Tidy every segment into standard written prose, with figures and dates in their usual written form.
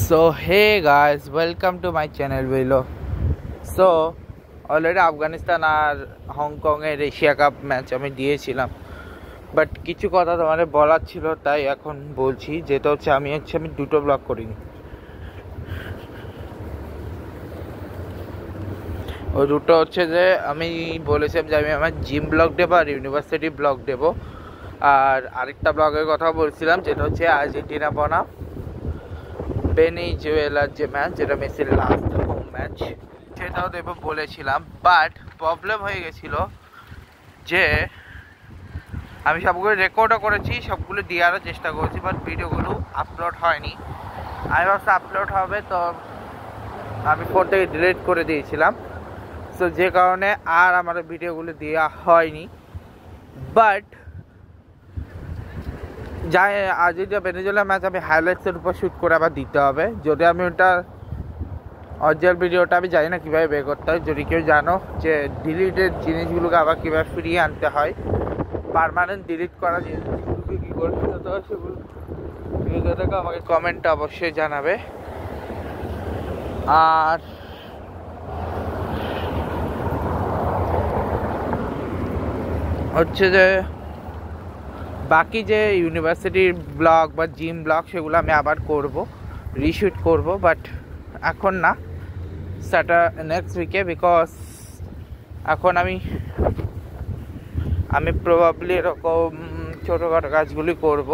So hey guys, welcome to my channel Vilo. So already Afghanistan আর Hong Kong এর Asia cup match আমি দিয়েছিলাম, but কিছু কথা তোমাদের বলার ছিল, তাই এখন বলছি। যেটা হচ্ছে আমি দুটো ব্লগ করিনি। ওই দুটো হচ্ছে যে আমি বলেছিলাম যে আমি আমার জিম ব্লগ দেবো আর ইউনিভার্সিটি ব্লগ দেবো, আর আরেকটা ব্লগের কথা বলছিলাম যেটা হচ্ছে আর্জেন্টিনা বনাম ভেনেজুয়েলার যে ম্যাচ, যেটা মেসির লাস্ট হোম ম্যাচ, সেটাও দেবো বলেছিলাম। বাট প্রবলেম হয়ে গেছিলো যে আমি সবগুলো রেকর্ডও করেছি, সবগুলো দেওয়ারও চেষ্টা করেছি, বাট ভিডিওগুলো আপলোড হয়নি। আমি ভাবছি আপলোড হবে, তো আমি ফোন থেকে ডিলিট করে দিয়েছিলাম। সো যে কারণে আর আমার ভিডিওগুলো দেওয়া হয়নি। বাট যাই আর্জেন্টিনা ভেনেজুয়েলা ম্যাচ আমি হাইলাইটসের উপর শ্যুট করে আবার দিতে হবে। যদি আমি ওটা অরিজিনাল ভিডিওটা আমি জানি না কীভাবে বের করতে হয়। যদি কেউ জানো যে ডিলিটেড জিনিসগুলোকে আবার কীভাবে ফিরিয়ে আনতে হয়, পারমানেন্ট ডিলিট করা জিনিসগুলোকে কী করে ফেলতে হয়, সেগুলো ভিডিওটাকে আমাকে কমেন্টে অবশ্যই জানাবে। আর হচ্ছে যে বাকি যে ইউনিভার্সিটির ব্লগ বা জিম ব্লগ, সেগুলো আমি আবার করব, রিশুট করব, বাট এখন না, নেক্সট উইকে। বিকজ এখন আমি প্রবাবলি এরকম ছোটোখাটো কাজগুলি করব।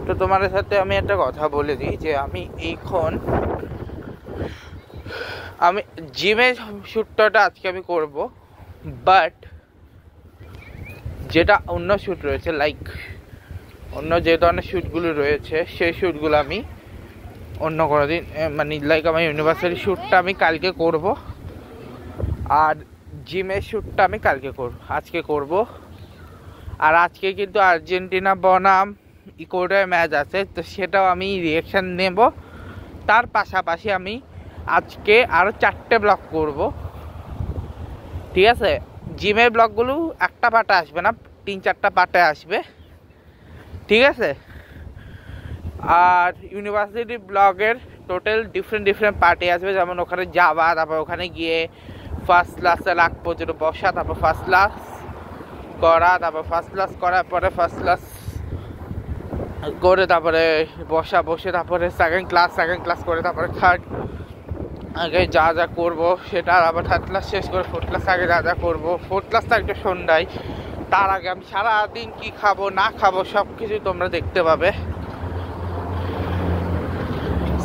তো তোমাদের সাথে আমি একটা কথা বলে দিই যে আমি জিমের শ্যুটটা আজকে আমি করব, বাট যেটা অন্য শ্যুট রয়েছে, লাইক অন্য যে ধরনের শ্যুটগুলো রয়েছে, সেই শ্যুটগুলো আমি অন্য কোনো দিন, মানে লাইক আমার ইউনিভার্সিটি শ্যুটটা আমি কালকে করব, আর জিমের শ্যুটটা আমি আজকে করব। আর আজকে কিন্তু আর্জেন্টিনা বনাম ইকুয়েডর ম্যাচ আছে, তো সেটাও আমি রিঅ্যাকশান নেব। তার পাশাপাশি আমি আজকে আরও 4টে ব্লগ করব, ঠিক আছে? জিমের ব্লগগুলো একটা পার্টে আসবে না, 3-4টা পার্টে আসবে, ঠিক আছে? আর ইউনিভার্সিটি ব্লগের টোটাল ডিফারেন্ট পার্টি আসবে, যেমন ওখানে যাওয়া, তারপর ওখানে গিয়ে ফার্স্ট ক্লাসের আগ পর্যন্ত বসা, তারপর ফার্স্ট ক্লাস করা, তারপর ফার্স্ট ক্লাস করার পরে ফার্স্ট ক্লাস করে তারপরে বসে তারপরে সেকেন্ড ক্লাস করে তারপরে থার্ড, আগে যা করবো সেটা, আবার থার্ড ক্লাস শেষ করে ফোর্থ ক্লাস আগে যা করবো, ফোর্থ ক্লাসটা একটু সন্ধ্যায়। তার আগে আমি সারাদিন কি খাবো না খাবো সব কিছু তোমরা দেখতে পাবে।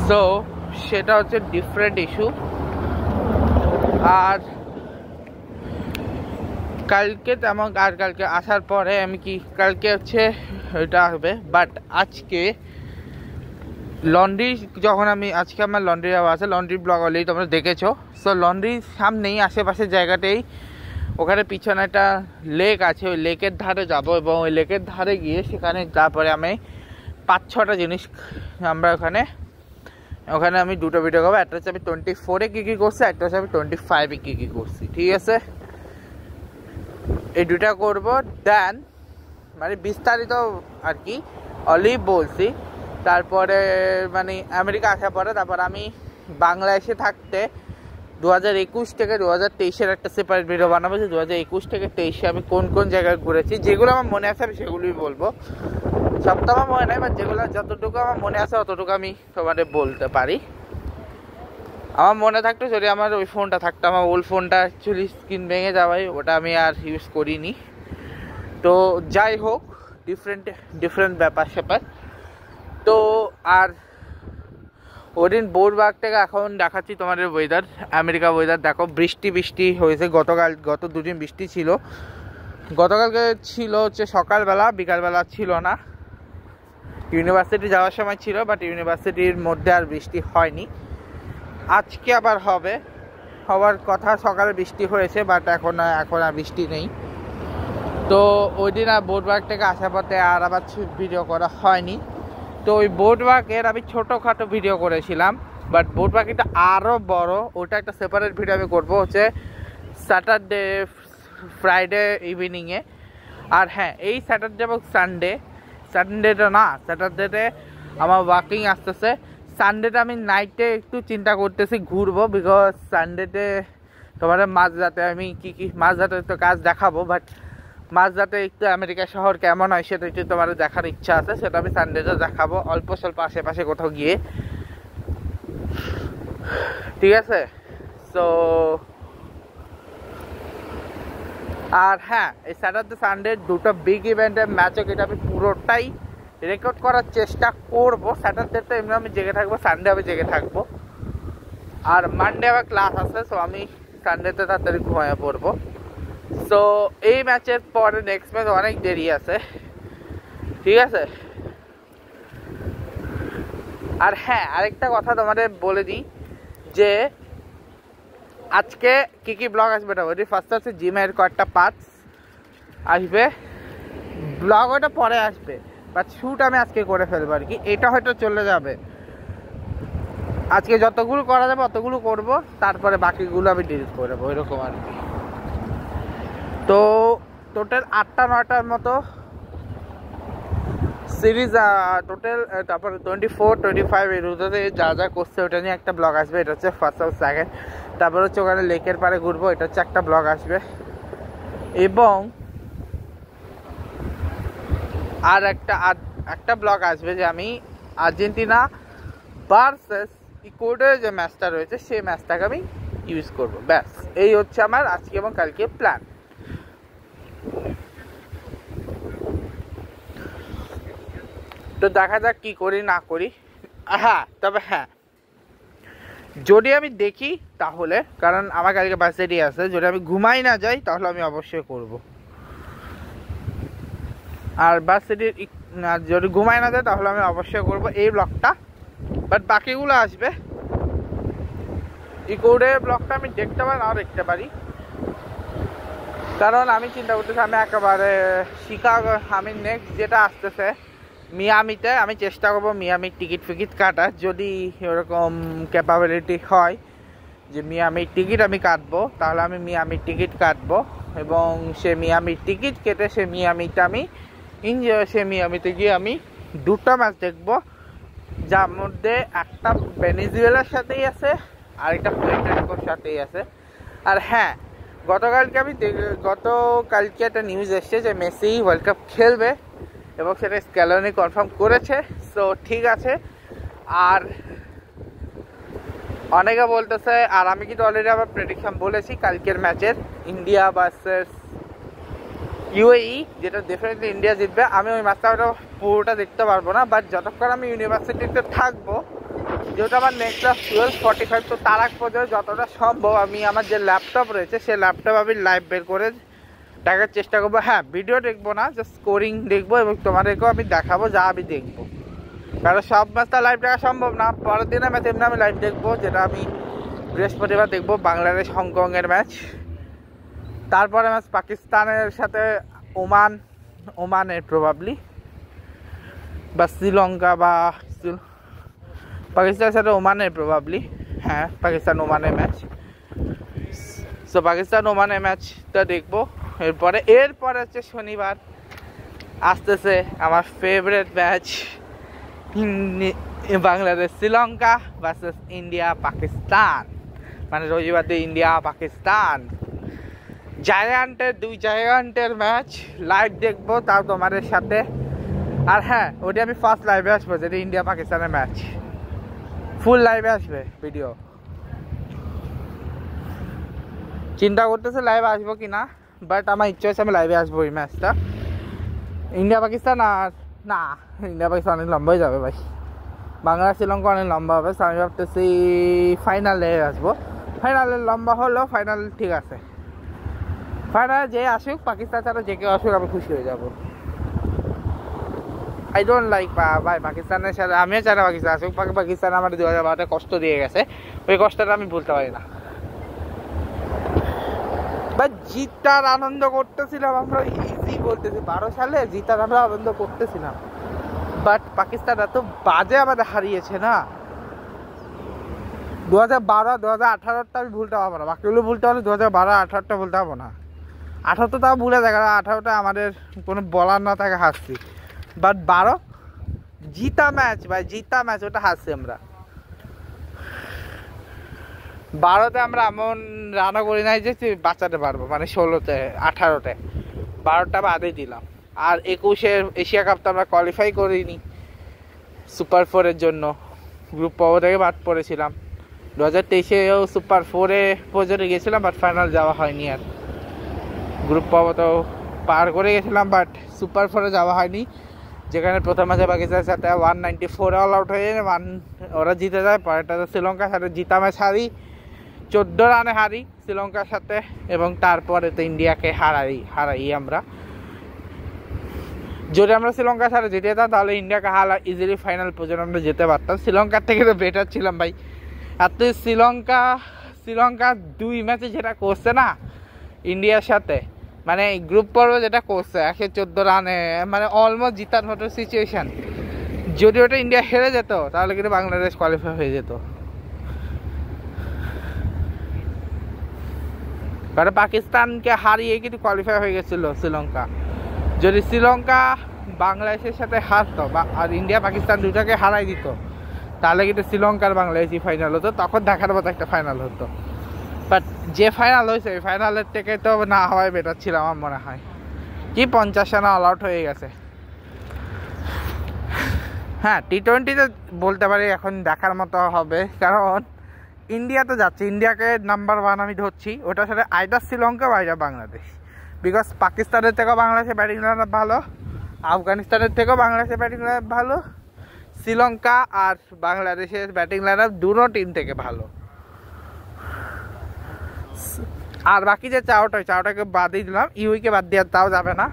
সো সেটা হচ্ছে ডিফারেন্ট ইস্যু। আর কালকে আসার পরে কালকে হচ্ছে এটা হবে। বাট আজকে লন্ড্রি, যখন আজকে আমার লন্ড্রি যাওয়া আছে, লন্ড্রি ব্লগ অলরেডি তোমরা দেখেছো। সো লন্ড্রির সামনেই আশেপাশের জায়গাতেই ওখানে পিছনে একটা লেক আছে, ওই লেকের ধারে যাব, এবং ওই লেকের ধারে গিয়ে সেখানে তারপরে আমি 5-6টা জিনিস আমরা ওখানে আমি দুটো ভিডিও করবো। একটা হচ্ছে আমি 24-এ কী করছি, একটা হচ্ছে আমি 25-এ কী করছি, ঠিক আছে? এই দুটা করবো। দেন মানে বিস্তারিত আর কি অলরেডি বলছি। তারপরে মানে আমেরিকা আসার পরে তারপর আমি বাংলাদেশে থাকতে 2021 থেকে 2023-এর একটা সেপারেট ভিডিও বানাবো, যে 2021 থেকে 2023-এ আমি কোন জায়গায় ঘুরেছি। যেগুলো আমার মনে আছে আমি সেগুলোই বলবো। সব তো আমার মনে নেই, বাট যেগুলো যতটুকু আমার মনে আছে অতটুকু আমি তোমাদের বলতে পারি। আমার মনে থাকতো, যদি আমার ওই ফোনটা থাকতো, আমার ওল্ড ফোনটা অ্যাকচুয়ালি স্ক্রিন ভেঙে যাওয়ায় ওটা আমি আর ইউজ করিনি। তো যাই হোক, ডিফারেন্ট ব্যাপার। তো আর ওদিন বোরবাগ থেকে এখন দেখাচ্ছি তোমাদের ওয়েদার, আমেরিকা ওয়েদার দেখো। বৃষ্টি হয়েছে গত দুদিন বৃষ্টি ছিল। গতকালকে ছিল হচ্ছে সকালবেলা, বিকালবেলা ছিল না। ইউনিভার্সিটি যাওয়ার সময় ছিল, বাট ইউনিভার্সিটির মধ্যে আর বৃষ্টি হয়নি। আজকে আবার হওয়ার কথা, সকালে বৃষ্টি হয়েছে, বাট এখন আর বৃষ্টি নেই। তো ওই দিন আর বোটবাগ থেকে আসার পথে আর আবার ভিডিও করা হয়নি। তো ওই বোটবাগের আমি ছোটোখাটো ভিডিও করেছিলাম, বাট বোটবাগ এটা আরও বড়, ওটা একটা সেপারেট ভিডিও আমি করবো হচ্ছে স্যাটারডে ফ্রাইডে ইভিনিংয়ে। আর হ্যাঁ, এই স্যাটারডে এবং সানডেটা না, স্যাটারডেতে আমার ওয়ার্কিং আসতেছে, সানডেটা আমি নাইটে একটু চিন্তা করতেছি ঘুরবো, বিকজ সানডেতে তোমার মাঝরাতে আমি কি মাঝরাতে তো কাজ দেখাবো, বাট মাঝরাতে একটু আমেরিকা শহর কেমন হয় সেটা একটু তোমার দেখার ইচ্ছা আছে, সেটা আমি সানডেতে দেখাবো অল্প স্বল্প আশেপাশে কোথাও গিয়ে, ঠিক আছে। সো আর হ্যাঁ, এই স্যাটারডে সানডে দুটো বিগ ইভেন্টের ম্যাচও এটা আমি পুরোটাই রেকর্ড করার চেষ্টা করবো। স্যাটারডেতে এমনি আমি জেগে থাকবো, সানডে আমি জেগে থাকবো, আর মানডে আমার ক্লাস আছে, সো আমি সানডেতে তাড়াতাড়ি ঘুমিয়ে পড়বো। সো এই ম্যাচের পরে নেক্সট ম্যাচ অনেক দেরি আছে, ঠিক আছে। আর হ্যাঁ, আরেকটা কথা তোমাদের বলে দিই যে আজকে কি ব্লগ আসবে না, ওইটি ফার্স্ট আছে জিমের কয়েকটা পার্টস আসবে, ব্লগ ওটা পরে আসবে, বাট শ্যুট আমি আজকে করে ফেলবো আর কি। এটা হয়তো চলে যাবে, আজকে যতগুলো করা যাবে অতগুলো করব, তারপরে বাকিগুলো আমি ডিলিট করে দেবো, এরকম আর কি। তো টোটাল 8-9টার মতো সিরিজ টোটাল, তারপর 24-25 এই রুটে যা যা করছে ওটা নিয়ে একটা ব্লগ আসবে, এটা হচ্ছে ফার্স্ট আর সেকেন্ড। তারপর হচ্ছে ওখানে লেকের পাড়ে ঘুরবো, এটা হচ্ছে একটা ব্লগ আসবে, এবং আর একটা ব্লগ আসবে যে আমি আর্জেন্টিনা ভার্সেস ইকুয়েডরের যে ম্যাচটা রয়েছে সেই ম্যাচটাকে আমি ইউজ করব। ব্যাস, এই হচ্ছে আমার আজকে এবং কালকে প্ল্যান। তো দেখা যাক কি করি না করি। হ্যাঁ, তবে হ্যাঁ, যদি আমি দেখি তাহলে, কারণ আমার কালকে বার্থডে আছে, যদি আমি ঘুমাই না যাই তাহলে আমি অবশ্যই করব। আর বার্থডে যদি ঘুমাই না যায় তাহলে আমি অবশ্যই করব এই ব্লগটা, বাট বাকিগুলো আসবে। ইকুয়েডরের ব্লগটা আমি দেখতে পারি, নাও দেখতে পারি, কারণ আমি চিন্তা করতেছি আমি একেবারে শিকাগো, আমি নেক্সট যেটা আসতেছে মিয়ামিতে, আমি চেষ্টা করবো মিয়ামির টিকিট কাটার, যদি এরকম ক্যাপাবিলিটি হয় যে মিয়ামির টিকিট আমি কাটবো, তাহলে আমি মিয়ামির টিকিট কাটবো, এবং সে মিয়ামির টিকিট কেটে সে মিয়ামিতে আমি সে মিয়ামিতে গিয়ে আমি দুটো ম্যাচ দেখবো, যার মধ্যে একটা ভেনেজুয়েলার সাথেই আছে আর একটা পুয়ের্টো সাথেই আছে। আর হ্যাঁ, গতকালকে একটা নিউজ এসছে যে মেসি ওয়ার্ল্ড কাপ খেলবে, এবং সেটা স্ক্যালোনি কনফার্ম করেছে। সো ঠিক আছে, আর অনেকে বলতেছে, আর আমি কিন্তু অলরেডি আবার প্রেডিকশন বলেছি কালকের ম্যাচের, ইন্ডিয়া ভার্সেস ইউএই, যেটা ডেফিনেটলি ইন্ডিয়া জিতবে। আমি ওই ম্যাচটা পুরোটা দেখতে পারবো না, বাট যতক্ষণ আমি ইউনিভার্সিটিতে থাকবো, যেহেতু আমার নেক্সট ক্লাস 12:45, তো তার আগ পর্যন্ত যতটা সম্ভব আমি আমার যে ল্যাপটপ রয়েছে সেই ল্যাপটপ আমি লাইভ বের করে দেখার চেষ্টা করবো। হ্যাঁ, ভিডিও দেখবো না, জাস্ট স্কোরিং দেখবো, এবং তোমাদেরকেও আমি দেখাবো যা আমি দেখবো, কারণ সব ম্যাচটা লাইভ দেখা সম্ভব না। পরের দিনের ম্যাচ এমনি আমি লাইভ দেখবো, যেটা আমি বৃহস্পতিবার দেখবো, বাংলাদেশ হংকংয়ের ম্যাচ। তারপরে ম্যাচ পাকিস্তানের সাথে ওমানের প্রবাবলি, বা শ্রীলঙ্কা, বা পাকিস্তানের সাথে ওমানের প্রবাবলি, হ্যাঁ পাকিস্তান ওমানের ম্যাচ। সো পাকিস্তান ওমানের ম্যাচটা দেখবো। এরপরে হচ্ছে শনিবার আসতেছে আমার favourite match, Bangladesh Sri Lanka versus India Pakistan, মানে রবিবার দিয়ে ইন্ডিয়া পাকিস্তান, দুই জায়ান্টের ম্যাচ লাইভ দেখবো, তাও তোমাদের সাথে। আর হ্যাঁ, ওটা আমি ফার্স্ট লাইভে আসবো, যেটা ইন্ডিয়া পাকিস্তানের ম্যাচ, ফুল লাইভে আসবে ভিডিও। চিন্তা করতেছে লাইভে আসবো কিনা, বাট আমার ইচ্ছা হচ্ছে আমি লাইভে আসবো এই ম্যাচটা, ইন্ডিয়া পাকিস্তান। আর না, ইন্ডিয়া পাকিস্তান অনেক লম্বা হয়ে যাবে ভাই, বাংলা শ্রীলঙ্কা অনেক লম্বা হবে। আমি ভাবতেছি ফাইনালে আসবো, ফাইনালে লম্বা হলেও ফাইনাল ঠিক আছে, ফাইনালে যে আসুক, পাকিস্তান ছাড়া যে কেউ আসুক আমি খুশি হয়ে যাবো। আই ডোন্ট লাইক ভাই পাকিস্তানের সাথে, আমিও চাই না পাকিস্তান আসুক, পাকিস্তান আমার 2012-তে কষ্ট দিয়ে গেছে, ওই কষ্টটা আমি ভুলতে পারি না। বা জিতার আনন্দ করতেছিলাম আমরা, ইজি বলতেছি, 12 সালে জিতার আমরা আনন্দ করতেছিলাম, বাট পাকিস্তান এত বাজে আমাদের হারিয়েছে না। 2012-2018টা আমি ভুলতে পারবো না, বাকিগুলো ভুলতে পারলে 2012-18টা ভুলতে পারবো না। 18 তো তাও ভুলে যায়, কারণ 18টা আমাদের কোনো বলার না থাকে হারছি, বাট 12 জিতা ম্যাচ ভাই, জিতা ম্যাচ ওটা হারছি আমরা। 12তে আমরা এমন রানও করি নাই যে বাঁচাতে পারবো, মানে 16তে 18তে 12টা বাদে দিলাম। আর 21-এর এশিয়া কাপ তো আমরা কোয়ালিফাই করিনি সুপার 4-এর জন্য, গ্রুপ পর্ব থেকে বাদ পড়েছিলাম। 2023-এও সুপার 4-এ পর্যন্ত গেছিলাম, বাট ফাইনাল যাওয়া হয়নি। আর গ্রুপ পর্ব তো পার করে গেছিলাম, বাট সুপার 4-এ যাওয়া হয়নি, যেখানে প্রথম ম্যাচে পাকিস্তানের সাথে 194 অল আউট হয়ে ওরা জিতে যায়। পরেরটা শ্রীলঙ্কার সাথে জিতা ম্যাচ হারি, 14 রানে হারি শ্রীলঙ্কার সাথে, এবং তারপরে তো ইন্ডিয়াকে হারাই আমরা। যদি আমরা শ্রীলঙ্কার সাথে জিতে যেতাম তাহলে ইন্ডিয়াকে ইজিলি ফাইনাল পর্যন্ত আমরা যেতে পারতাম। শ্রীলঙ্কার থেকে তো বেটার ছিলাম ভাই। আর তুই শ্রীলঙ্কা 2 ম্যাচে যেটা করছে না ইন্ডিয়ার সাথে, মানে গ্রুপ পর্বে যেটা করছে 114 রানে, মানে অলমোস্ট জিতার মতো সিচুয়েশন। যদি ওটা ইন্ডিয়া হেরে যেত তাহলে কিন্তু বাংলাদেশ কোয়ালিফাই হয়ে যেত, কারণ পাকিস্তানকে হারিয়ে কিন্তু কোয়ালিফাই হয়ে গেছিল শ্রীলঙ্কা। যদি শ্রীলঙ্কা বাংলাদেশের সাথে হারতো আর ইন্ডিয়া পাকিস্তান দুটাকে হারাই দিত, তাহলে কিন্তু শ্রীলঙ্কার বাংলাদেশই ফাইনাল হতো, তখন দেখার মতো একটা ফাইনাল হতো। বাট যে ফাইনাল হয়েছে ওই ফাইনালের থেকে তো না হওয়াই বেটার ছিল আমার মনে হয়। কি 50 রানে অল আউট হয়ে গেছে। হ্যাঁ, টি-20তে বলতে পারি এখন দেখার মতো হবে, কারণ ইন্ডিয়া তো যাচ্ছে, ইন্ডিয়াকে নাম্বার 1 আমি ধরছি। ওটার সাথে আইদার শ্রীলঙ্কা বা আইদার বাংলাদেশ, বিকজ পাকিস্তানের থেকেও বাংলাদেশের ব্যাটিং লাইন আপ ভালো, আফগানিস্তানের থেকেও বাংলাদেশের ব্যাটিং লাইন আপ ভালো, শ্রীলঙ্কা আর বাংলাদেশের ব্যাটিং লাইন আপ দুটো টিম থেকে ভালো। আর বাকি যে চাওটাকে বাদই দিলাম, ইউইকে বাদ দেওয়ার তাও যাবে না,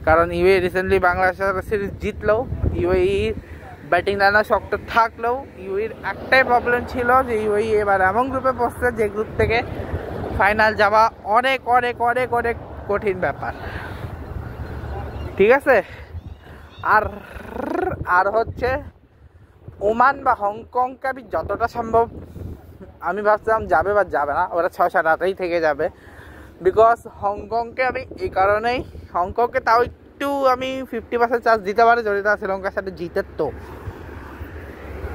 কারণ ইউই রিসেন্টলি বাংলাদেশের সিরিজ জিতলেও, ইউই ব্যাটিং লাইনার শক্ত থাকলেও ইউইর একটাই প্রবলেম ছিল যে ইউই এবার এমন গ্রুপে পড়ছে যে গ্রুপ থেকে ফাইনাল যাওয়া অনেক অনেক অনেক অনেক কঠিন ব্যাপার। ঠিক আছে, আর হচ্ছে ওমান বা হংকংকে আমি যতটা সম্ভব আমি ভাবছিলাম যাবে বা যাবে না, ওরা 6-7 রাতেই থেকে যাবে। বিকজ হংকংকে আমি এই কারণেই, হংকংকে তাও একটু আমি 50% চান্স দিতে পারি যদি তারা শ্রীলঙ্কার সাথে জিতে। তো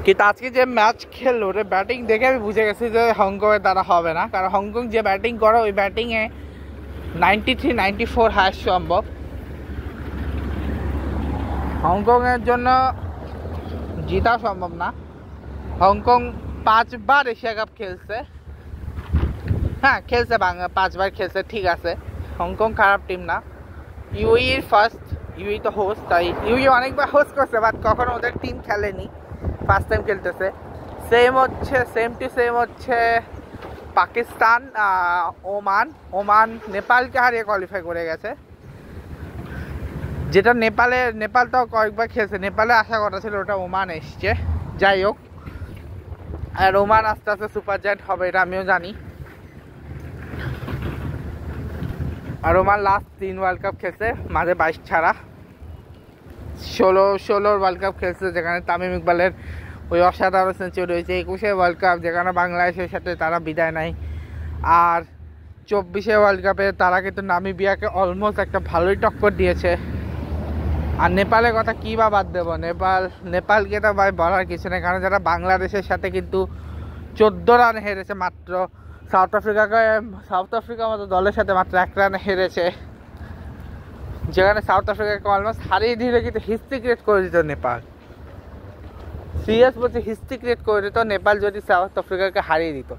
কিন্তু আজকে যে ম্যাচ খেললো ওটা ব্যাটিং দেখে আমি বুঝে গেছি যে হংকংয়ের দ্বারা হবে না, কারণ হংকং যে ব্যাটিং করে ওই ব্যাটিংয়ে 93-94 হায়েস্ট সম্ভব। হংকংয়ের জন্য জিতা সম্ভব না। হংকং 5 বার এশিয়া কাপ খেলছে, হ্যাঁ খেলছে, 5 বার খেলছে, ঠিক আছে, হংকং খারাপ টিম না। ইউই ফার্স্ট, ইউই তো হোস্ট, তাই ইউই অনেকবার হোস্ট করছে, বাট কখনো ওদের টিম খেলেনি, ফার্স্ট টাইম খেলতেছে। সেম হচ্ছে পাকিস্তান, ওমান নেপালকে হারিয়ে কোয়ালিফাই করে গেছে, যেটা নেপাল তো কয়েকবার খেলছে, নেপালে আশা কথা ছিল ওটা ওমান এসছে। যাই হোক, আর ওমান আস্তে আস্তে সুপার জায়ান্ট হবে এটা আমিও জানি। আর ওমান লাস্ট 3 ওয়ার্ল্ড কাপ খেলছে, মাঝে 22 ছাড়া 16 ওয়ার্ল্ড কাপ খেলছে, যেখানে তামিম ইকবালের ওই অসাধারণ সেঞ্চুরি হয়েছে। 21 ওয়ার্ল্ড কাপ যেখানে বাংলাদেশের সাথে তারা বিদায় নেয়। আর 24 ওয়ার্ল্ড কাপে তারা কিন্তু নামিবিয়াকে অলমোস্ট একটা ভালোই টক্কর দিয়েছে। আর নেপালের কথা কী বা বাদ দেবো, নেপালকে তো ভাই বলার কিছু নেই, কারণ যারা বাংলাদেশের সাথে কিন্তু 14 রানে হেরেছে মাত্র, সাউথ আফ্রিকার মতো দলের সাথে মাত্র 1 রানে হেরেছে, যেখানে সাউথ আফ্রিকাকে অলমোস্ট হারিয়ে দিলে কিন্তু হিস্ট্রি ক্রিয়েট করে দিত নেপাল। সিরিয়াস বলছে, হিস্ট্রি ক্রিয়েট করে দিত নেপাল যদি সাউথ আফ্রিকাকে হারিয়ে দিত।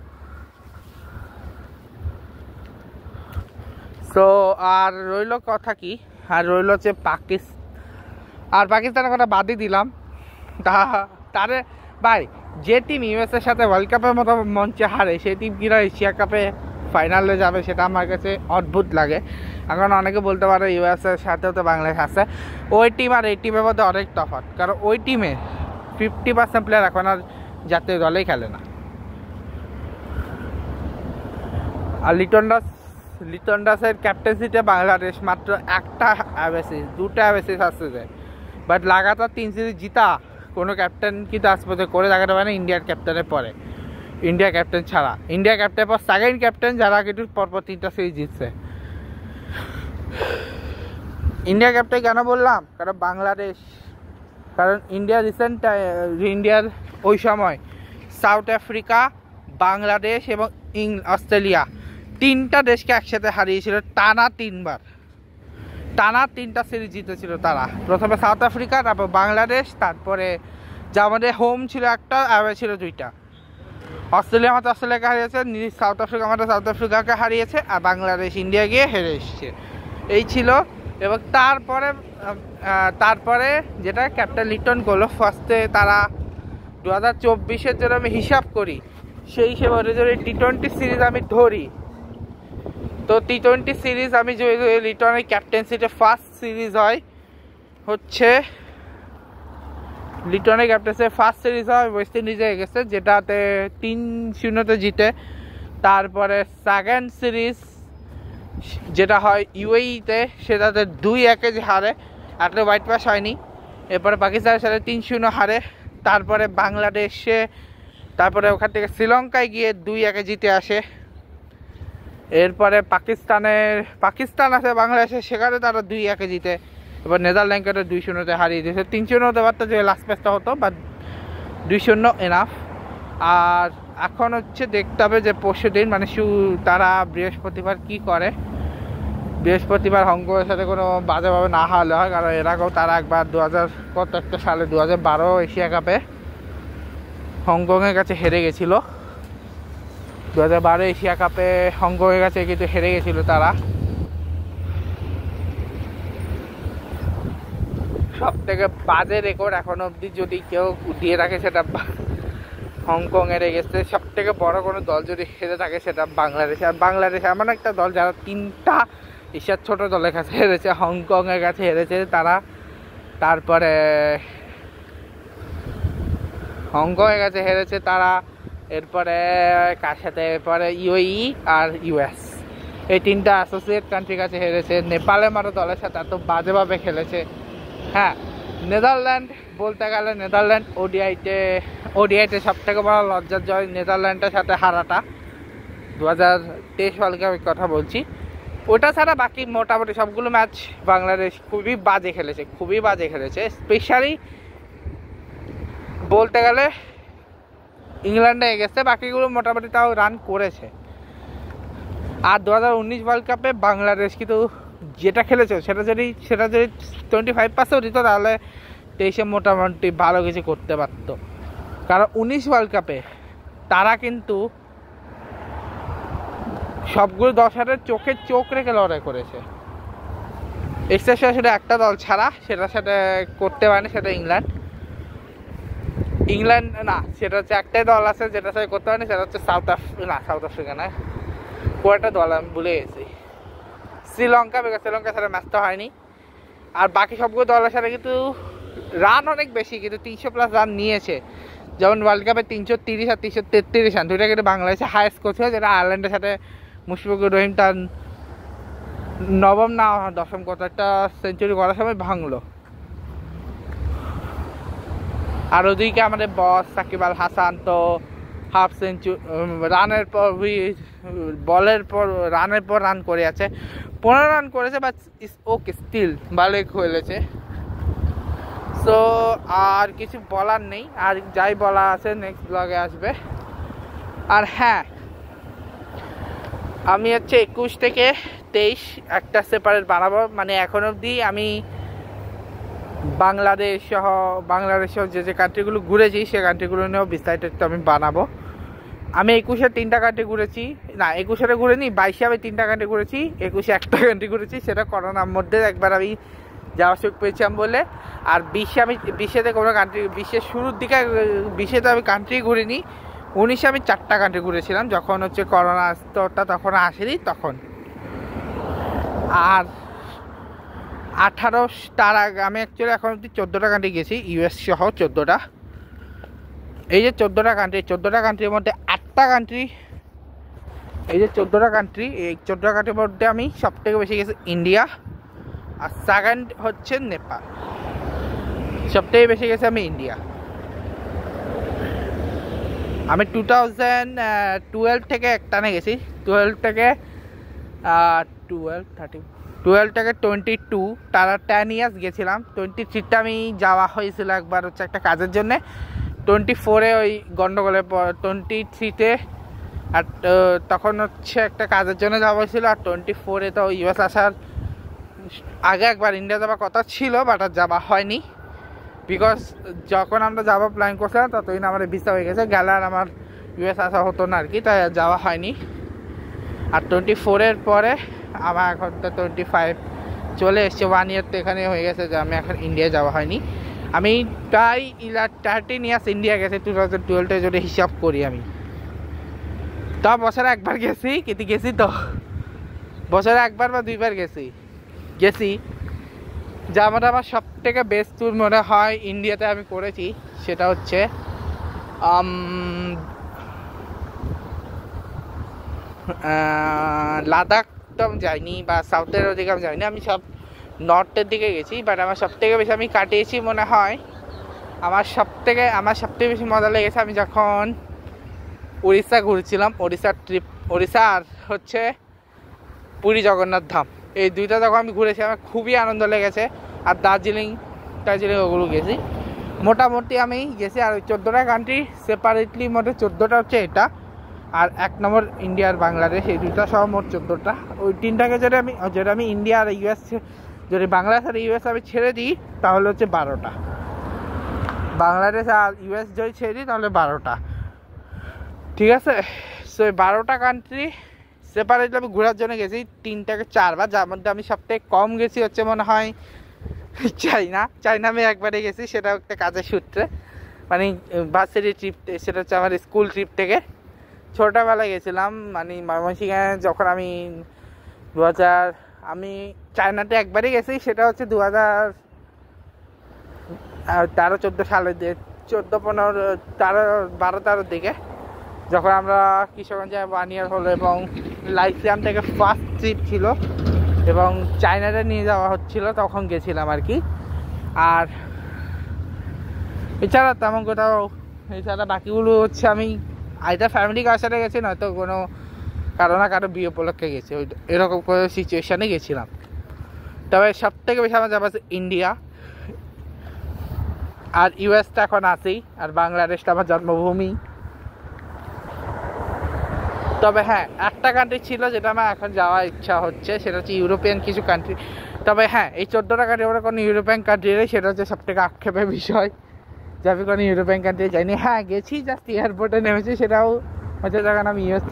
তো আর রইল কথা কি, আর রইল হচ্ছে পাকিস্তানের কথা বাদই দিলাম। তারে ভাই, যে টিম ইউএসের সাথে ওয়ার্ল্ড কাপের মতো মঞ্চে হারে সেই টিম কিনা এশিয়া কাপে ফাইনালে যাবে, সেটা আমার কাছে অদ্ভুত লাগে। এখন অনেকে বলতে পারে ইউএসের সাথেও তো বাংলাদেশ আছে, ওই টিম আর এই টিমের মধ্যে অনেক তফাৎ, কারণ ওই টিমে 50% প্লেয়ার এখন আর জাতীয় দলেই খেলে না। আর লিটন দাসের ক্যাপ্টেন্সিতে বাংলাদেশ মাত্র 2টা অ্যাবেসিস আসছে যায়, বাট লাগাতার 3 সিরিজ জিতা কোনো ক্যাপ্টেন কিন্তু আজ পর্যন্ত করে দেখাতে পারে না ইন্ডিয়ার ক্যাপ্টেনের পরে, ইন্ডিয়া ক্যাপ্টেন ছাড়া। ইন্ডিয়া ক্যাপ্টেনের পর সেকেন্ড ক্যাপ্টেন যারা কিন্তু পরপর 3টা সিরিজ জিতছে। ইন্ডিয়া ক্যাপ্টেন কেন বললাম, কারণ ইন্ডিয়ার ওই সময় সাউথ আফ্রিকা, বাংলাদেশ এবং অস্ট্রেলিয়া তিনটা দেশকে একসাথে হারিয়েছিল টানা তিনটা সিরিজ জিতেছিল তারা। প্রথমে সাউথ আফ্রিকা, তারপর বাংলাদেশ, তারপরে যা আমাদের হোম ছিল একটা, অ্যাওয়ে ছিল দুইটা। অস্ট্রেলিয়া আমাদের অস্ট্রেলিয়াকে হারিয়েছে, সাউথ আফ্রিকা আমাদের সাউথ আফ্রিকাকে হারিয়েছে, আর বাংলাদেশ ইন্ডিয়া গিয়ে হেরে এসছে। এই ছিল। এবং তারপরে যেটা ক্যাপ্টেন লিটন করলো, ফার্স্টে তারা 2024-এর জন্য আমি হিসাব করি, সেই হিসেবে যদি টি-20 সিরিজ আমি ধরি, তো টি-20 সিরিজ আমি যদি লিটনের ক্যাপ্টেন্সিতে ফার্স্ট সিরিজ হয় হচ্ছে লিটনের ক্যাপ্টেন্সিতে ফার্স্ট সিরিজ হয় ওয়েস্ট ইন্ডিজে গেছে, যেটাতে 3-0 জিতে। তারপরে সেকেন্ড সিরিজ যেটা হয় ইউএইতে, সেটাতে 2-1 হারে, একটা হোয়াইট ওয়াশ হয়নি। এরপরে পাকিস্তানের সাথে 3-0 হারে। তারপরে বাংলাদেশে, তারপরে ওখান থেকে শ্রীলঙ্কায় গিয়ে 2-1 জিতে আসে। এরপরে পাকিস্তান আছে বাংলাদেশে, সেখানে তারা 2-1 জিতে। এবার নেদারল্যান্ডকে 2-0 হারিয়ে দিয়েছে। 3-0 পারতো যে লাস্ট ম্যাচটা হতো, বাট 2-0 এনাফ। আর এখন হচ্ছে দেখতে হবে যে পরশুদিন মানে তারা বৃহস্পতিবার কি করে। বৃহস্পতিবার হংকংয়ের সাথে কোনো বাজেভাবে না হারলে হয়, কারণ এর আগেও তারা একবার 2000 সালে 2012 এশিয়া কাপে হংকংয়ের কাছে হেরে গেছিল। 2012 এশিয়া কাপে হংকংয়ের কাছে কিন্তু হেরে গেছিল তারা। সব থেকে বাজে রেকর্ড এখন অবধি যদি কেউ দিয়ে রাখে, সেটা হংকং হেরে গেছে। সব থেকে বড় কোনো দল যদি হেরে থাকে, সেটা বাংলাদেশ। আর বাংলাদেশ এমন একটা দল যারা 3টা এশিয়ার ছোট দলের কাছে হেরেছে, হংকংয়ের কাছে হেরেছে তারা, তারপরে হংকংয়ের কাছে হেরেছে তারা, এরপরে কার সাথে, এরপরে ইউএই আর ইউএস, এই 3টা অ্যাসোসিয়েট কান্ট্রির কাছে হেরেছে। নেপালের মতো দলের সাথে এত বাজেভাবে খেলেছে। হ্যাঁ, নেদারল্যান্ড বলতে গেলে, নেদারল্যান্ড ওডিআইতে সব থেকে বড় লজ্জার জয় নেদারল্যান্ডের সাথে হারাটা, 2023 ওয়ার্ল্ড কাপের কথা বলছি। ওটা ছাড়া বাকি মোটামুটি সবগুলো ম্যাচ বাংলাদেশ খুবই বাজে খেলেছে। স্পেশালি বলতে গেলে ইংল্যান্ডে গেছে, বাকিগুলো মোটামুটি তাও রান করেছে। আর 2019 ওয়ার্ল্ড কাপে বাংলাদেশ কিন্তু যেটা খেলেছে সেটা যদি 25% দিত, তাহলে 23-এ মোটামুটি ভালো কিছু করতে পারতো। কারণ 19 ওয়ার্ল্ড কাপে তারা কিন্তু সবগুলো দর্শকের চোখে চোখ রেখে লড়াই করেছে। এক্সেপশন শুধু একটা দল ছাড়া, সেটার সাথে করতে পারেনি, সেটা ইংল্যান্ড না, সেটা হচ্ছে একটাই দল আছে যেটার সাথে করতে পারেনি, সেটা হচ্ছে সাউথ আফ্রিকা না, কয়েকটা দল আমি ভুলে গেছি, শ্রীলঙ্কার সাথে ম্যাচটা হয়নি। আর বাকি সবগুলো দলের সাথে কিন্তু রান অনেক বেশি, কিন্তু 300+ রান নিয়েছে। যেমন ওয়ার্ল্ড কাপে 330 আর 333 রান, দুইটা কিন্তু বাংলাদেশে হাইয়েস্ট স্কোর ছিল, যেটা আয়ারল্যান্ডের সাথে মুশফিকুর রহিম তার 9ম না 10ম কত একটা সেঞ্চুরি করার সময় ভাঙলো। আর ওদিকে আমাদের বস সাকিব আল হাসান তো হাফ সেঞ্চুরি, রানের পর রান করে আছে, 15 রান করেছে, বাট ইস ওকে, স্টিল ভালোই খেলেছে। সো আর কিছু বলার নেই, আর যাই বলা আছে নেক্সট ব্লগে আসবে। আর হ্যাঁ, আমি হচ্ছে 21 থেকে 23 একটা সেপারেট বানাবো, মানে এখন অবধি আমি বাংলাদেশ সহ যে কান্ট্রিগুলো ঘুরেছি, সে কান্ট্রিগুলো নিয়েও বিস্তারিত আমি বানাবো। আমি 21-এ 3টা কান্ট্রি ঘুরেছি, না 21-এ ঘুরিনি, 22-এ আমি 3টা কান্ট্রি ঘুরেছি, 21-এ একটা কান্ট্রি ঘুরেছি, সেটা করোনার মধ্যে একবার আমি যাওয়ার সুযোগ পেয়েছিলাম বলে। আর 20-এতে কোনো কান্ট্রি, 20-এর শুরুর দিকে 20-এতে আমি কান্ট্রি ঘুরিনি, 19-এ আমি 4টা কান্ট্রি ঘুরেছিলাম, যখন হচ্ছে করোনা স্তরটা তখন আসেনি তখন। আর 18 তার আগে আমি অ্যাকচুয়ালি এখন অব্দি 14টা কান্ট্রি গেছি, ইউএস সহ 14টা। এই যে 14টা কান্ট্রির মধ্যে 8টা কান্ট্রি, এই যে 14টা কান্ট্রি, এই 14টা কান্ট্রির মধ্যে আমি সব থেকে বেশি গেছি ইন্ডিয়া, আর সেকেন্ড হচ্ছে নেপাল। সব থেকে বেশি গেছি আমি ইন্ডিয়া। আমি 2012 থেকে একটানে গেছি, 12 থেকে 22 তারা 10 ইয়ার্স গেছিলাম। 23টা আমি যাওয়া হয়েছিল একবার হচ্ছে একটা কাজের জন্যে, 24-এ ওই গন্ডগোলের পর 23-তে আর তখন হচ্ছে একটা কাজের জন্য যাওয়া হয়েছিল। আর 24-এ তো ইউএস আসার আগে একবার ইন্ডিয়া যাওয়ার কথা ছিল, বাট আর যাওয়া হয়নি। বিকজ যখন আমরা যাওয়া প্ল্যান করছিলাম ততদিন আমার ভিসা হয়ে গেছে, গেলে আর আমার ইউএস আসা হতো না আর কি, তাই যাওয়া হয়নি। আর 24-এর পরে আমার এখন তো 25 চলে এসছে, 1 ইয়ার তো এখানে হয়ে গেছে যে আমি এখন ইন্ডিয়া যাওয়া হয়নি। আমি প্রায় 13 ইয়ার্স ইন্ডিয়া গেছি 2012-এ যদি হিসাব করি। আমি তা বছরে একবার গেছি, কিন্তু গেছি তো বছরে একবার বা 2বার গেছি। যা আমার সব থেকে বেস্ট ট্যুর মনে হয় ইন্ডিয়াতে আমি করেছি, সেটা হচ্ছে লাদাখ তো আমি যাইনি, বা সাউথের ওদিকে আমি যাইনি, আমি সব নর্থের দিকে গেছি। বাট আমার সব থেকে বেশি আমি কাটিয়েছি মনে হয়, আমার সব থেকে বেশি মজা লেগেছে আমি যখন উড়িষ্যা ঘুরছিলাম। উড়িষ্যা আর হচ্ছে পুরী জগন্নাথ ধাম, এই দুইটা যখন আমি ঘুরেছি আমার খুবই আনন্দ লেগেছে। আর দার্জিলিং ওগুলো গেছি। মোটামুটি আমি গেছি। আর ওই 14টা কান্ট্রি সেপারেটলি, মোটে 14টা হচ্ছে এটা, আর 1 নম্বর ইন্ডিয়া আর বাংলাদেশ, এই দুইটা সহ মোট 14টা। ওই 3টাকে যদি আমি ইন্ডিয়া আর ইউএস, যদি বাংলাদেশ আর ইউএস আমি ছেড়ে দিই তাহলে হচ্ছে 12টা। বাংলাদেশ আর ইউএস যদি ছেড়ে দিই তাহলে 12টা, ঠিক আছে। সো এই 12টা কান্ট্রি সেপারেটলি আমি ঘোরার জন্য গেছি 3 থেকে 4 বার। যার মধ্যে আমি সবথেকে কম গেছি হচ্ছে মনে হয় চাইনা আমি একবারে গেছি, সেটা একটা কাজের সূত্রে, মানে ভার্সিটি ট্রিপ। সেটা হচ্ছে আমার স্কুল ট্রিপ থেকে, ছোটোবেলায় গেছিলাম। মানে ময়মনসিংহে যখন আমি আমি চায়নাতে একবারই গেছি, সেটা হচ্ছে 2013-14 সালে, 12-13 দিকে, যখন আমরা কিশোরগঞ্জে 1 ইয়ার হলো এবং লাইসিয়াম থেকে ফার্স্ট ট্রিপ ছিল এবং চায়নাতে নিয়ে যাওয়া হচ্ছিল, তখন গেছিলাম আর কি। আর এছাড়া তেমন কোথাও, এছাড়া বাকিগুলো হচ্ছে আমি আইদার ফ্যামিলি কার সাথে গেছি, নয়তো কোনো কারো বিয়ে উপলক্ষে গেছি, ওই এরকম কোনো সিচুয়েশানে গেছিলাম। তবে সব থেকে বেশি আমার যাওয়া আছে ইন্ডিয়া, আর ইউএসটা এখন আছেই, আর বাংলাদেশটা আমার জন্মভূমি। তবে হ্যাঁ, একটা কান্ট্রি ছিল যেটা আমার এখন যাওয়ার ইচ্ছা হচ্ছে, সেটা হচ্ছে ইউরোপিয়ান কিছু কান্ট্রি। তবে হ্যাঁ, এই 14টা কান্ট্রি ওরা কোনো ইউরোপিয়ান কান্ট্রি নেই, সেটা হচ্ছে সব থেকে আক্ষেপের বিষয় যে আমি কোনো ইউরোপিয়ান কান্ট্রি যাইনি। হ্যাঁ গেছি, জাস্ট এয়ারপোর্টে নেমেছি, সেটাও হচ্ছে যখন আমি ইউএস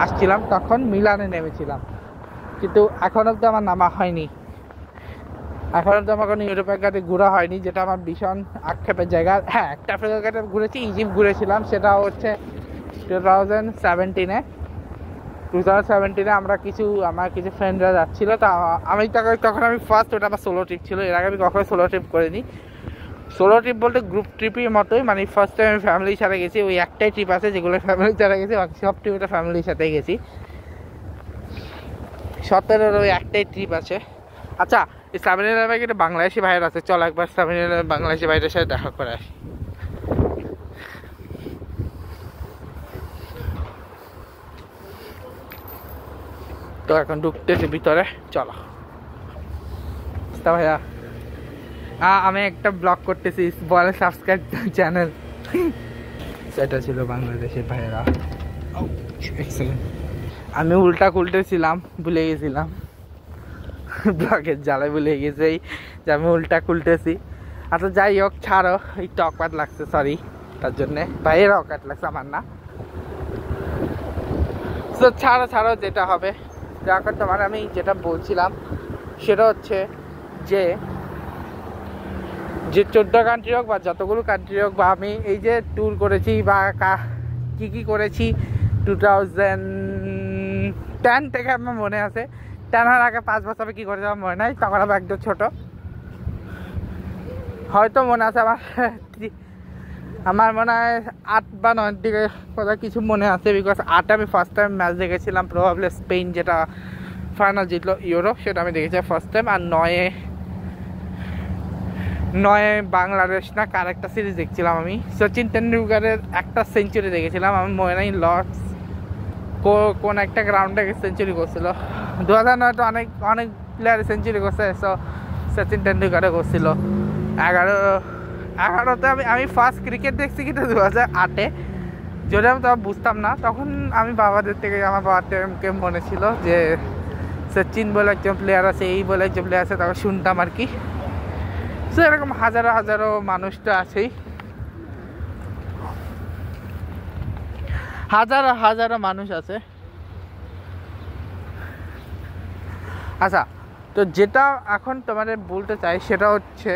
আসছিলাম তখন মিলানে নেমেছিলাম, কিন্তু এখন অব্দি আমার নামা হয়নি। এখন অব্দি আমার কোনো ইউরোপিয়ান কান্ট্রি ঘোরা হয়নি, যেটা আমার ভীষণ আক্ষেপের জায়গা। হ্যাঁ, একটা আফ্রিকার কান্ট্রি ঘুরেছি, ইজিপ্ট ঘুরেছিলাম, সেটাও হচ্ছে 2017-এ আমরা আমার কিছু ফ্রেন্ডরা যাচ্ছিলো, তা তখন আমি ফার্স্ট, ওটা আমার সোলো ট্রিপ ছিল। এর আগে আমি কখনো সোলো ট্রিপ করিনি। সোলো ট্রিপ বলতে গ্রুপ ট্রিপের মতোই, মানে ফার্স্ট টাইম আমি ফ্যামিলির সাথে গেছি। ওই একটাই ট্রিপ আছে যেগুলো ফ্যামিলির সাথে গেছি, বাকি সব ট্রিপটা ফ্যামিলির সাথে গেছি। 17-এর ওই একটাই ট্রিপ আছে। আচ্ছা, এই 7-11 একটা বাংলাদেশি ভাইয়ের আছে, চল একবার 7-11 বাংলাদেশি ভাইদের সাথে দেখা করে আসি। তো এখন ঢুকতেছি ভিতরে, চলো। ভাইয়া, আমি একটা ব্লগ করতেছি, বলে সাবস্ক্রাইব চ্যানেল। সেটা ছিল বাংলাদেশের ভাইয়েরা। আমি উল্টা ছিলাম, ভুলে গেছিলাম, ব্লগের জ্বালায় ভুলে গেছি যে আমি উল্টা খুলতেছি। আচ্ছা যাই হোক, ছাড়ো, একটু অকাট লাগছে, সরি তার জন্যে। ভাইয়ের অকাট লাগছে, আমার না। তো ছাড়ো, যেটা হবে। এখন তোমার আমি যেটা বলছিলাম সেটা হচ্ছে যে 14 কান্ট্রি হোক বা যতগুলো কান্ট্রি হোক, বা আমি এই যে ট্যুর করেছি বা কি করেছি 2010 থেকে আমার মনে আছে। 10-এর আগে 5 বছর কী করেছি আমার মনে নাই, তখন আমি একদম ছোটো। হয়তো মনে আছে আমার মনে হয় 8 বা 9 দিকে কথা কিছু মনে আছে, বিকজ 8 আমি ফার্স্ট টাইম ম্যাচ দেখেছিলাম, প্রবাবলি স্পেন যেটা ফাইনাল জিতলো ইউরো, সেটা আমি দেখেছি ফার্স্ট টাইম। আর 9-এ বাংলাদেশ না কার একটা সিরিজ দেখছিলাম আমি, সচিন তেন্ডুলকারের একটা সেঞ্চুরি দেখেছিলাম, আমার মনে নাই লর্ডস কোন একটা গ্রাউন্ডে সেঞ্চুরি করছিল। 2009 তো অনেক প্লেয়ার সেঞ্চুরি করছে, সো সচিন তেন্ডুলকারে করছিল। 11-তে আমি ফার্স্ট ক্রিকেট দেখছি কিন্তু 2008-এ, যদি আমি তখন বুঝতাম না, তখন আমি বাবাদের থেকে আমার বাবাকে মনে ছিল যে সচিন বলে একজন প্লেয়ার আছে, এই বলে একজন প্লেয়ার আছে, তখন শুনতাম আর কি। সো এরকম হাজারো হাজারো মানুষ তো আছেই, হাজারো হাজারো মানুষ আছে। আচ্ছা, তো যেটা এখন তোমাদের বলতে চাই সেটা হচ্ছে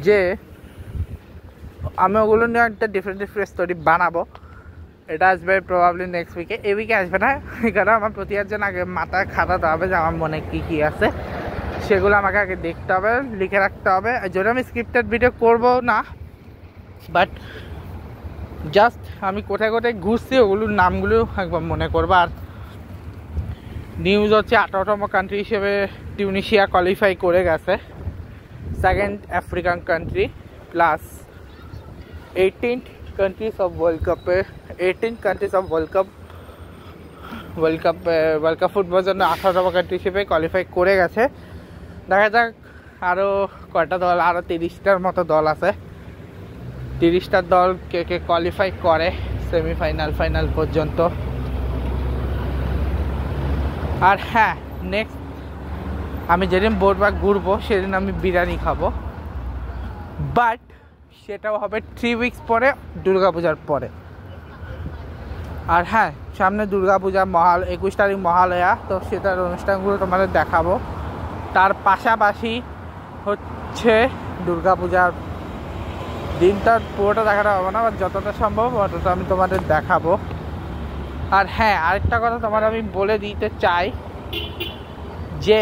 যে আমি ওগুলো নিয়ে একটা ডিফারেন্ট স্টোরি বানাবো। এটা আসবে প্রবাবলি নেক্সট উইকে, এই উইকে আসবে না, কারণ আমার প্রতিদিন আগে মাথায় খাটাতে হবে যে আমার মনে কী কী আছে সেগুলো আমাকে আগে দেখতে হবে, লিখে রাখতে হবে। যদি আমি স্ক্রিপ্টেড ভিডিও করব না, বাট জাস্ট আমি কোথায় কোথায় ঘুরছি ওগুলোর নামগুলো একবার মনে করবো। আর নিউজ হচ্ছে 18তম কান্ট্রি হিসেবে টিউনিশিয়া কোয়ালিফাই করে গেছে, second African country, plus 18 countries of world কাপে 18 কান্ট্রিজ অফ ওয়ার্ল্ড কাপ ফুটবলের জন্য 18তম কান্ট্রি হিসেবে কোয়ালিফাই করে গেছে। দেখা যাক আরও কয়টা দল, আরও 30টার মতো দল আছে, 30টা দল কে কে কোয়ালিফাই করে সেমিফাইনাল ফাইনাল পর্যন্ত। আর হ্যাঁ, নেক্সট আমি যেদিন বোটবাগ ঘুরবো সেদিন আমি বিরিয়ানি খাবো, বাট সেটাও হবে 3 উইকস পরে, দুর্গাপূজার পরে। আর হ্যাঁ, সামনে দুর্গাপূজা 21 তারিখ মহালয়া, তো সেটার অনুষ্ঠানগুলো তোমাদের দেখাবো। তার পাশাপাশি হচ্ছে দুর্গাপূজার দিনটা পুরোটা দেখাটা হবে না, যতটা সম্ভব অতটা আমি তোমাদের দেখাবো। আর হ্যাঁ, আরেকটা কথা তোমার আমি বলে দিতে চাই যে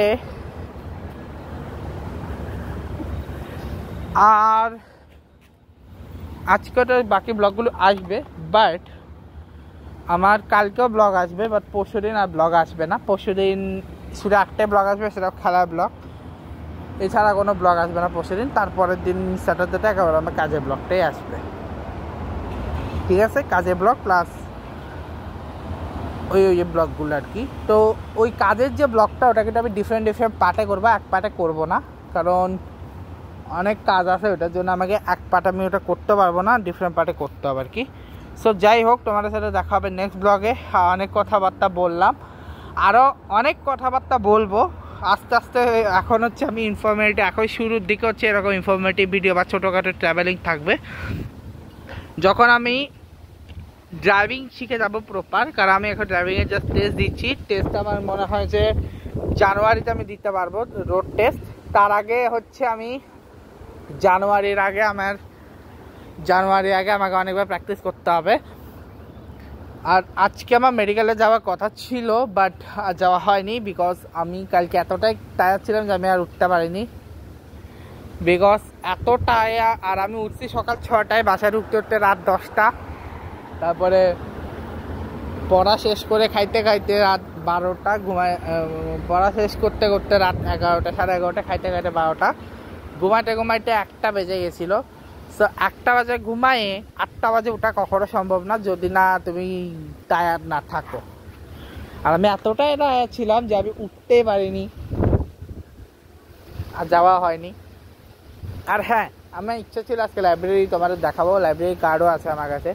আর আজকে তো বাকি ব্লগগুলো আসবে, বাট আমার কালকেও ব্লগ আসবে, বাট পরশু দিন আর ব্লগ আসবে না। পরশু দিন শুধু একটাই ব্লগ আসবে, সেটা খেলার ব্লগ, এছাড়া কোনো ব্লগ আসবে না পরশু দিন। তারপরের দিন স্যাটারডেটা একেবারে আমার কাজের ব্লগটাই আসবে, ঠিক আছে? কাজের ব্লগ প্লাস ওই ব্লগগুলো আর কি। তো ওই কাজের যে ব্লগটা ওটা কিন্তু আমি ডিফারেন্ট পার্টে করবো, এক পার্টে করবো না, কারণ অনেক কাজ আছে, ওটার জন্য আমাকে এক পার্ট আমি ওটা করতে পারবো না, ডিফারেন্ট পার্টে করতে হবে আর কি। সো যাই হোক, তোমাদের সাথে দেখা হবে নেক্সট ব্লগে। অনেক কথাবার্তা বললাম, আরও অনেক কথাবার্তা বলবো আস্তে আস্তে। এখন হচ্ছে আমি ইনফরমেটিভ, এখন শুরুর দিকে হচ্ছে এরকম ইনফরমেটিভ ভিডিও বা ছোটোখাটো ট্রাভেলিং থাকবে। যখন আমি ড্রাইভিং শিখে যাব প্রপার, কারণ আমি এখন ড্রাইভিংয়ের জাস্ট টেস্ট দিচ্ছি, টেস্ট আমার মনে হয় যে জানুয়ারিতে আমি দিতে পারবো রোড টেস্ট। তার আগে হচ্ছে আমি জানুয়ারির আগে আমাকে অনেকবার প্র্যাকটিস করতে হবে। আর আজকে আমার মেডিকেলে যাওয়ার কথা ছিল, বাট যাওয়া হয়নি, বিকজ আমি কালকে এতটাই টায়ার্ড ছিলাম যে আমি আর উঠতে পারিনি, বিকজ এত টায়ার্ড। আর আমি উঠছি সকাল 6টায়, বাসায় উঠতে রাত 10টা, তারপরে পড়া শেষ করে খাইতে খাইতে রাত 12টা, পড়া শেষ করতে করতে রাত 11টা, 11:30, খাইতে খাইতে 12টা, ঘুমাইতে 1টা বেজে গেছিলো। সো 1টা বাজে ঘুমায়ে 8টা বাজে ওঠা কখনো সম্ভব না যদি না তুমি টায়ার্ড না থাকো। আর আমি এতটাই টায়ার্ড ছিলাম যে আমি উঠতেই পারিনি, আর যাওয়া হয়নি। আর হ্যাঁ, আমার ইচ্ছা ছিল আজকে লাইব্রেরি তোমাদের দেখাবো, লাইব্রেরি কার্ডও আছে আমার কাছে।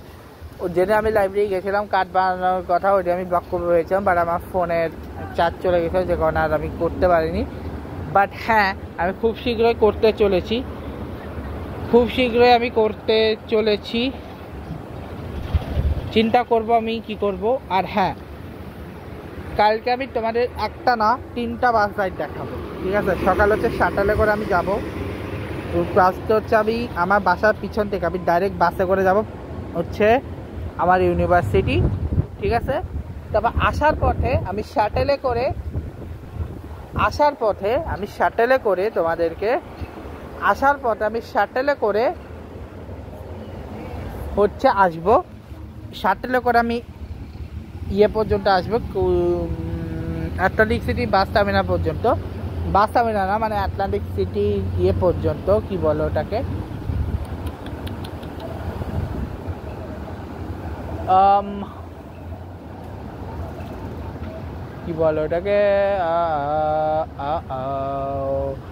ও যেদিন আমি লাইব্রেরি গেছিলাম কার্ড বানানোর কথা, ওইটা আমি ব্লক করে রয়েছিলাম, বাট আমার ফোনের চার্জ চলে গেছিলো, যে কারণে আর আমি করতে পারিনি। বাট হ্যাঁ, আমি খুব শীঘ্রই করতে চলেছি, চিন্তা করব আমি কি করব। আর হ্যাঁ, কালকে আমি তোমাদের একটা না 3টা বাস রাইড দেখাবো, ঠিক আছে? সকাল হচ্ছে শাটালে করে আমি যাব, ক্লাসটা হচ্ছে আমি আমার বাসার পিছন থেকে আমি ডাইরেক্ট বাসে করে যাব হচ্ছে আমার ইউনিভার্সিটি, ঠিক আছে? তারপর আসার পথে আমি শাটেলে করে হচ্ছে আসবো, শাটেলে করে আমি পর্যন্ত আসবো, আটলান্টিক সিটি বাস টার্মিনাল পর্যন্ত, বাস টার্মিনাল না মানে আটলান্টিক সিটি পর্যন্ত, কি বলো ওটাকে,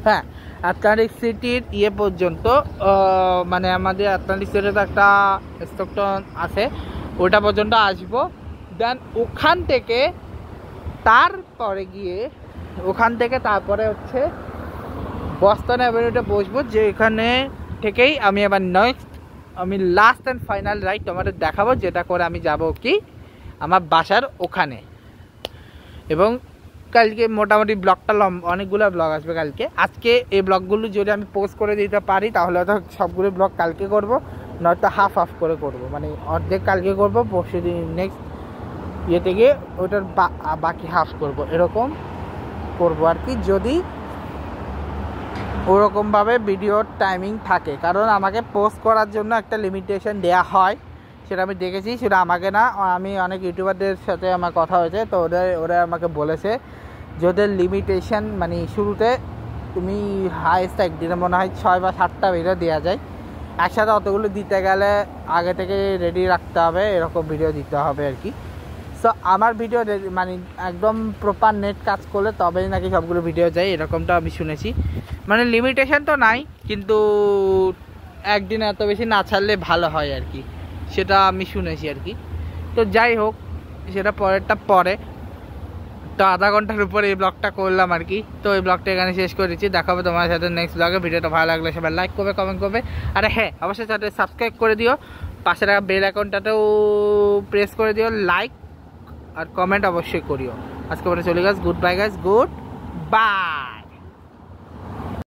হ্যাঁ আটলান্টিক সিটির পর্যন্ত, মানে আমাদের আটলান্টিক সিটিতে একটা স্টকটন আছে, ওটা পর্যন্ত আসবো। দেন ওখান থেকে তারপরে হচ্ছে বস্টন অ্যাভিনিউতে বসবো, যে এখানে থেকেই আমি আবার আমি লাস্ট অ্যান্ড ফাইনাল রাইড তোমাদের দেখাবো, যেটা করে আমি যাব কি আমার বাসার ওখানে। এবং কালকে মোটামুটি ব্লগটা অনেকগুলো ব্লগ আসবে কালকে। আজকে এই ব্লগগুলো যদি আমি পোস্ট করে দিতে পারি তাহলে হয়তো সবগুলো ব্লগ কালকে করব, নয়তো হাফ করে করব, মানে অর্ধেক কালকে করব, পরশু দিন নেক্সট থেকে ওইটার বাকি হাফ করব, এরকম করব আর কি, যদি ওরকমভাবে ভিডিওর টাইমিং থাকে। কারণ আমাকে পোস্ট করার জন্য একটা লিমিটেশন দেয়া হয়, সেটা আমি দেখেছি, সেটা আমাকে না, আমি অনেক ইউটিউবারদের সাথে আমার কথা হয়েছে, তো ওরা আমাকে বলেছে যে ওদের লিমিটেশন মানে শুরুতে তুমি হাইস্ট একদিনে মনে হয় 6 বা 7টা ভিডিও দেওয়া যায়, একসাথে অতগুলো দিতে গেলে আগে থেকে রেডি রাখতে হবে, এরকম ভিডিও দিতে হবে আর কি। সো আমার ভিডিও মানে একদম প্রপার নেট কাজ করলে তবেই নাকি সবগুলো ভিডিও যায়, এরকমটা আমি শুনেছি। মানে লিমিটেশন তো নাই, কিন্তু একদিন এত বেশি না ছাড়লে ভালো হয় আর কি, সেটা আমি শুনেছি আর কি। তো যাই হোক, সেটা পরেরটা পরে। তো আধা ঘন্টার উপরে এই ব্লগটা করলাম আর কি। তো এই ব্লগটা এখানে শেষ করে দিচ্ছি, দেখা হবে তোমার সাথে নেক্সট ব্লগে। ভিডিওটা ভালো লাগলে সবাই লাইক করবে, কমেন্ট করবে, আর হ্যাঁ অবশ্যই সাথে সাবস্ক্রাইব করে দিও, পাশে রাখা বেল আইকনটাতেও প্রেস করে দিও, লাইক আর কমেন্ট অবশ্যই করিও। আজকে পরে চলে গেছে, good bye guys, good bye.